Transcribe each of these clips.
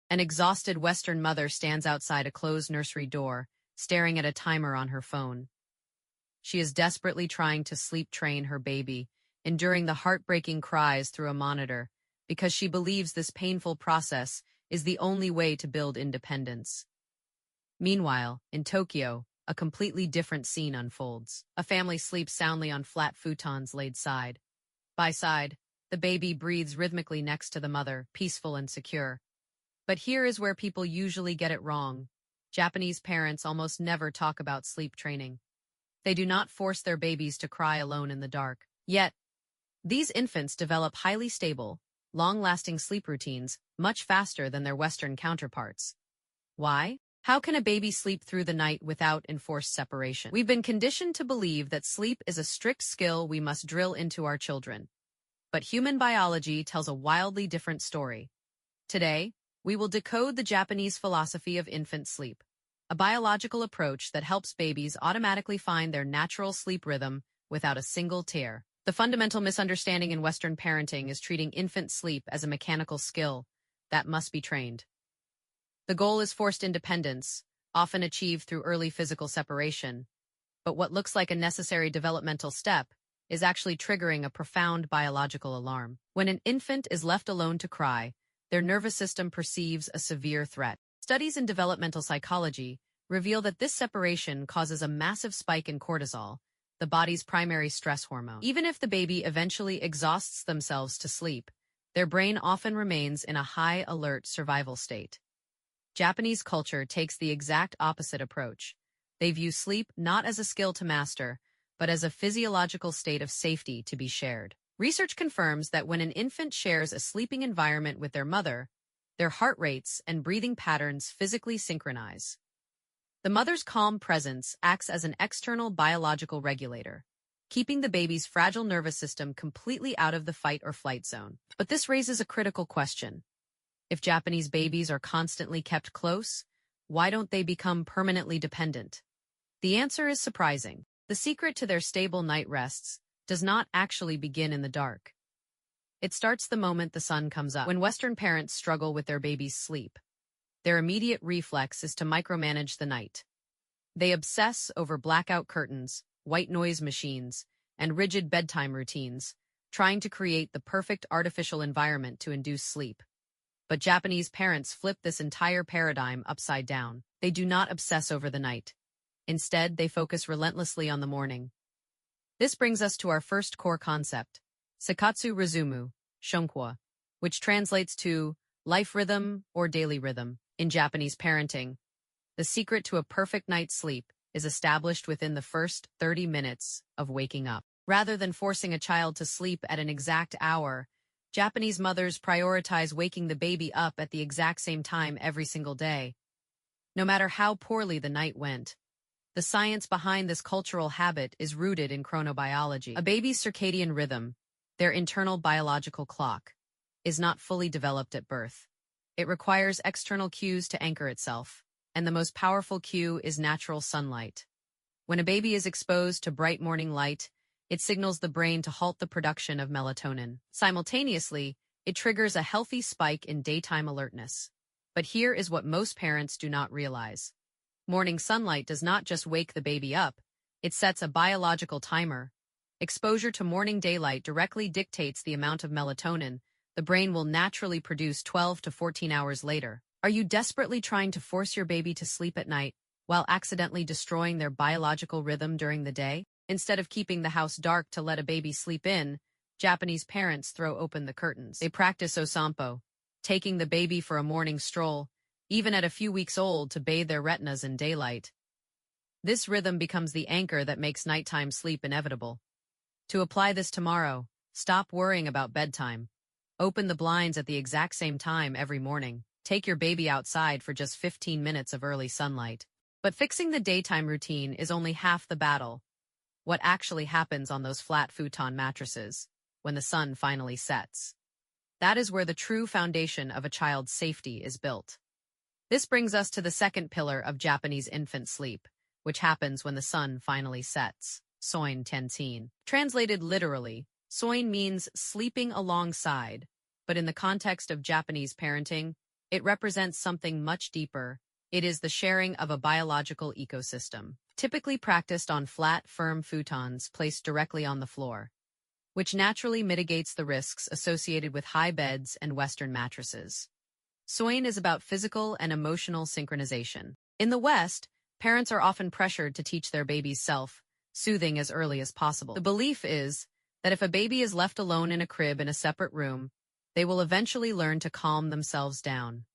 An exhausted Western mother stands outside a closed nursery door, staring at a timer on her phone. She is desperately trying to sleep train her baby, enduring the heartbreaking cries through a monitor, because she believes this painful process is the only way to build independence. Meanwhile, in Tokyo, a completely different scene unfolds. A family sleeps soundly on flat futons laid side by side. The baby breathes rhythmically next to the mother, peaceful and secure. But here is where people usually get it wrong. Japanese parents almost never talk about sleep training. They do not force their babies to cry alone in the dark. Yet, these infants develop highly stable, long-lasting sleep routines much faster than their Western counterparts. Why? How can a baby sleep through the night without enforced separation? We've been conditioned to believe that sleep is a strict skill we must drill into our children. But human biology tells a wildly different story. Today, we will decode the Japanese philosophy of infant sleep, a biological approach that helps babies automatically find their natural sleep rhythm without a single tear. The fundamental misunderstanding in Western parenting is treating infant sleep as a mechanical skill that must be trained. The goal is forced independence, often achieved through early physical separation. But what looks like a necessary developmental step is actually triggering a profound biological alarm. When an infant is left alone to cry, their nervous system perceives a severe threat. Studies in developmental psychology reveal that this separation causes a massive spike in cortisol, the body's primary stress hormone. Even if the baby eventually exhausts themselves to sleep, their brain often remains in a high alert survival state. Japanese culture takes the exact opposite approach. They view sleep not as a skill to master, but as a physiological state of safety to be shared. Research confirms that when an infant shares a sleeping environment with their mother, their heart rates and breathing patterns physically synchronize. The mother's calm presence acts as an external biological regulator, keeping the baby's fragile nervous system completely out of the fight or flight zone. But this raises a critical question. If Japanese babies are constantly kept close, why don't they become permanently dependent? The answer is surprising. The secret to their stable night rests does not actually begin in the dark. It starts the moment the sun comes up. When Western parents struggle with their baby's sleep, their immediate reflex is to micromanage the night. They obsess over blackout curtains, white noise machines, and rigid bedtime routines, trying to create the perfect artificial environment to induce sleep. But Japanese parents flip this entire paradigm upside down. They do not obsess over the night. Instead, they focus relentlessly on the morning. This brings us to our first core concept, Seikatsu Rizumu, Shonkwa, which translates to life rhythm or daily rhythm. In Japanese parenting, the secret to a perfect night's sleep is established within the first 30 minutes of waking up. Rather than forcing a child to sleep at an exact hour, Japanese mothers prioritize waking the baby up at the exact same time every single day. No matter how poorly the night went, the science behind this cultural habit is rooted in chronobiology. A baby's circadian rhythm, their internal biological clock, is not fully developed at birth. It requires external cues to anchor itself, and the most powerful cue is natural sunlight. When a baby is exposed to bright morning light, it signals the brain to halt the production of melatonin. Simultaneously, it triggers a healthy spike in daytime alertness. But here is what most parents do not realize. Morning sunlight does not just wake the baby up, it sets a biological timer. Exposure to morning daylight directly dictates the amount of melatonin the brain will naturally produce 12 to 14 hours later. Are you desperately trying to force your baby to sleep at night while accidentally destroying their biological rhythm during the day? Instead of keeping the house dark to let a baby sleep in, Japanese parents throw open the curtains. They practice osampo, taking the baby for a morning stroll, even at a few weeks old, to bathe their retinas in daylight. This rhythm becomes the anchor that makes nighttime sleep inevitable. To apply this tomorrow, stop worrying about bedtime. Open the blinds at the exact same time every morning. Take your baby outside for just 15 minutes of early sunlight. But fixing the daytime routine is only half the battle. What actually happens on those flat futon mattresses when the sun finally sets? That is where the true foundation of a child's safety is built. This brings us to the second pillar of Japanese infant sleep, which happens when the sun finally sets. Soin tensin. Translated literally, soin means sleeping alongside, but in the context of Japanese parenting, It represents something much deeper. It is the sharing of a biological ecosystem, typically practiced on flat, firm futons placed directly on the floor, which naturally mitigates the risks associated with high beds and Western mattresses. Soin is about physical and emotional synchronization. In the West, parents are often pressured to teach their babies self-soothing as early as possible. The belief is that if a baby is left alone in a crib in a separate room, they will eventually learn to calm themselves down.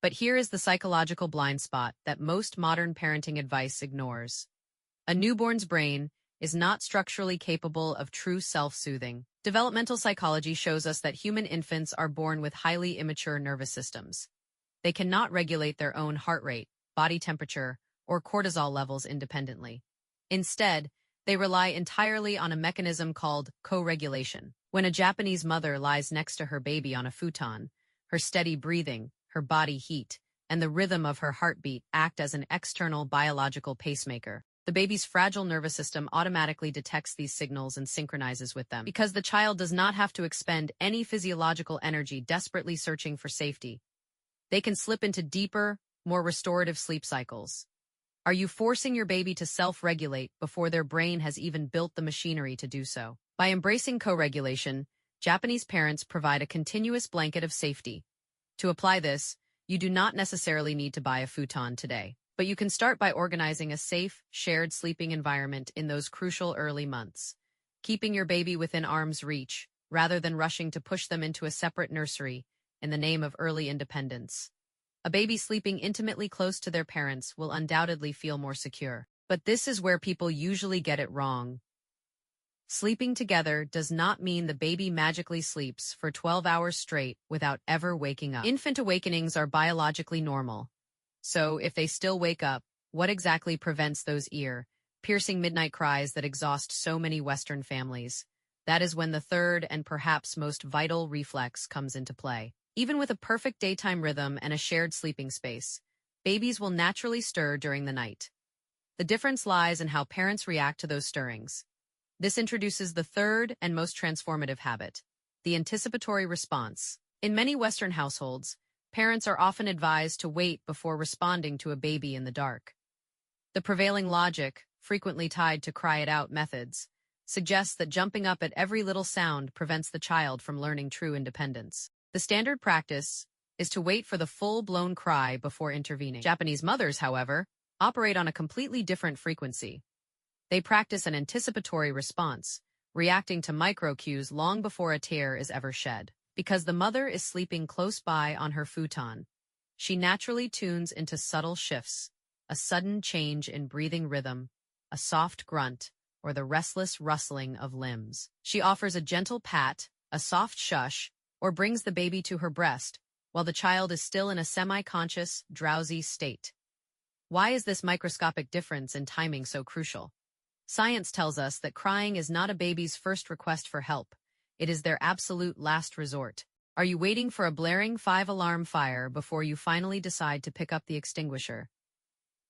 But here is the psychological blind spot that most modern parenting advice ignores. A newborn's brain is not structurally capable of true self-soothing. Developmental psychology shows us that human infants are born with highly immature nervous systems. They cannot regulate their own heart rate, body temperature, or cortisol levels independently. Instead, they rely entirely on a mechanism called co-regulation. When a Japanese mother lies next to her baby on a futon, her steady breathing, her body heat, and the rhythm of her heartbeat act as an external biological pacemaker. The baby's fragile nervous system automatically detects these signals and synchronizes with them. Because the child does not have to expend any physiological energy desperately searching for safety, they can slip into deeper, more restorative sleep cycles. Are you forcing your baby to self-regulate before their brain has even built the machinery to do so? By embracing co-regulation, Japanese parents provide a continuous blanket of safety. To apply this, you do not necessarily need to buy a futon today, but you can start by organizing a safe, shared sleeping environment in those crucial early months, keeping your baby within arm's reach, rather than rushing to push them into a separate nursery in the name of early independence. A baby sleeping intimately close to their parents will undoubtedly feel more secure. But this is where people usually get it wrong. Sleeping together does not mean the baby magically sleeps for 12 hours straight without ever waking up. Infant awakenings are biologically normal. So if they still wake up, what exactly prevents those ear-piercing midnight cries that exhaust so many Western families? That is when the third and perhaps most vital reflex comes into play. Even with a perfect daytime rhythm and a shared sleeping space, babies will naturally stir during the night. The difference lies in how parents react to those stirrings. This introduces the third and most transformative habit, the anticipatory response. In many Western households, parents are often advised to wait before responding to a baby in the dark. The prevailing logic, frequently tied to cry-it-out methods, suggests that jumping up at every little sound prevents the child from learning true independence. The standard practice is to wait for the full-blown cry before intervening. Japanese mothers, however, operate on a completely different frequency. They practice an anticipatory response, reacting to micro-cues long before a tear is ever shed. Because the mother is sleeping close by on her futon, she naturally tunes into subtle shifts, a sudden change in breathing rhythm, a soft grunt, or the restless rustling of limbs. She offers a gentle pat, a soft shush, or brings the baby to her breast, while the child is still in a semi-conscious, drowsy state. Why is this microscopic difference in timing so crucial? Science tells us that crying is not a baby's first request for help. It is their absolute last resort. Are you waiting for a blaring 5-alarm fire before you finally decide to pick up the extinguisher?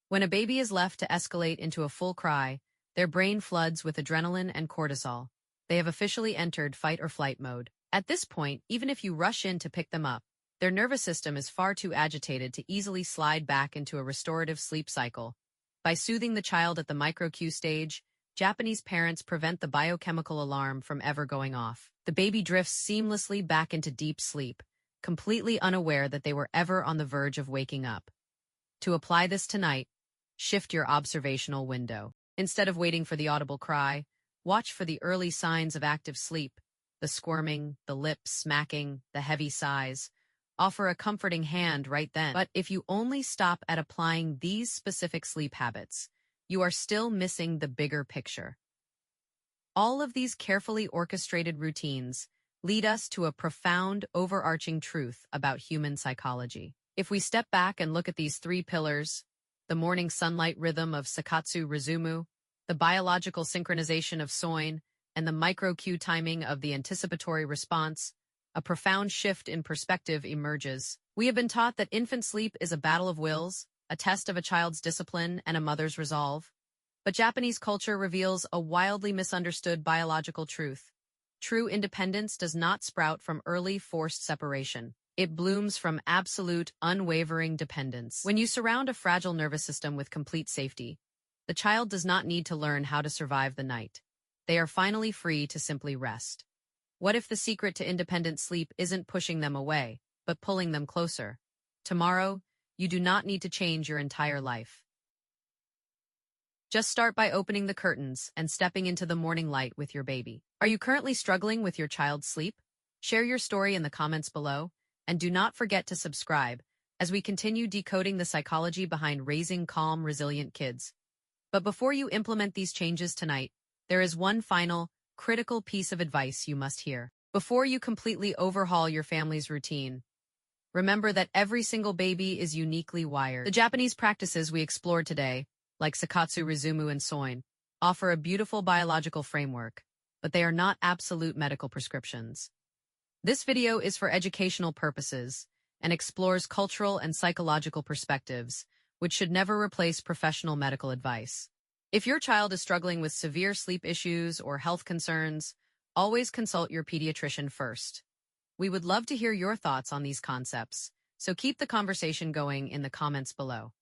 When a baby is left to escalate into a full cry, their brain floods with adrenaline and cortisol. They have officially entered fight or flight mode. At this point, even if you rush in to pick them up, their nervous system is far too agitated to easily slide back into a restorative sleep cycle. By soothing the child at the micro-cue stage, Japanese parents prevent the biochemical alarm from ever going off. The baby drifts seamlessly back into deep sleep, completely unaware that they were ever on the verge of waking up. To apply this tonight, shift your observational window. Instead of waiting for the audible cry, watch for the early signs of active sleep, the squirming, the lips smacking, the heavy sighs. Offer a comforting hand right then. But if you only stop at applying these specific sleep habits, you are still missing the bigger picture. All of these carefully orchestrated routines lead us to a profound, overarching truth about human psychology. If we step back and look at these three pillars, the morning sunlight rhythm of Seikatsu Rizumu, the biological synchronization of Soin, and the micro-cue timing of the anticipatory response, a profound shift in perspective emerges. We have been taught that infant sleep is a battle of wills, a test of a child's discipline and a mother's resolve. But Japanese culture reveals a wildly misunderstood biological truth. True independence does not sprout from early forced separation. It blooms from absolute, unwavering dependence. When you surround a fragile nervous system with complete safety, the child does not need to learn how to survive the night. They are finally free to simply rest. What if the secret to independent sleep isn't pushing them away, but pulling them closer? Tomorrow, you do not need to change your entire life. Just start by opening the curtains and stepping into the morning light with your baby. Are you currently struggling with your child's sleep? Share your story in the comments below, and do not forget to subscribe as we continue decoding the psychology behind raising calm, resilient kids. But before you implement these changes tonight, there is one final, critical piece of advice you must hear. Before you completely overhaul your family's routine, remember that every single baby is uniquely wired. The Japanese practices we explored today, like Seikatsu Rizumu and Soin, offer a beautiful biological framework, but they are not absolute medical prescriptions. This video is for educational purposes and explores cultural and psychological perspectives, which should never replace professional medical advice. If your child is struggling with severe sleep issues or health concerns, always consult your pediatrician first. We would love to hear your thoughts on these concepts, so keep the conversation going in the comments below.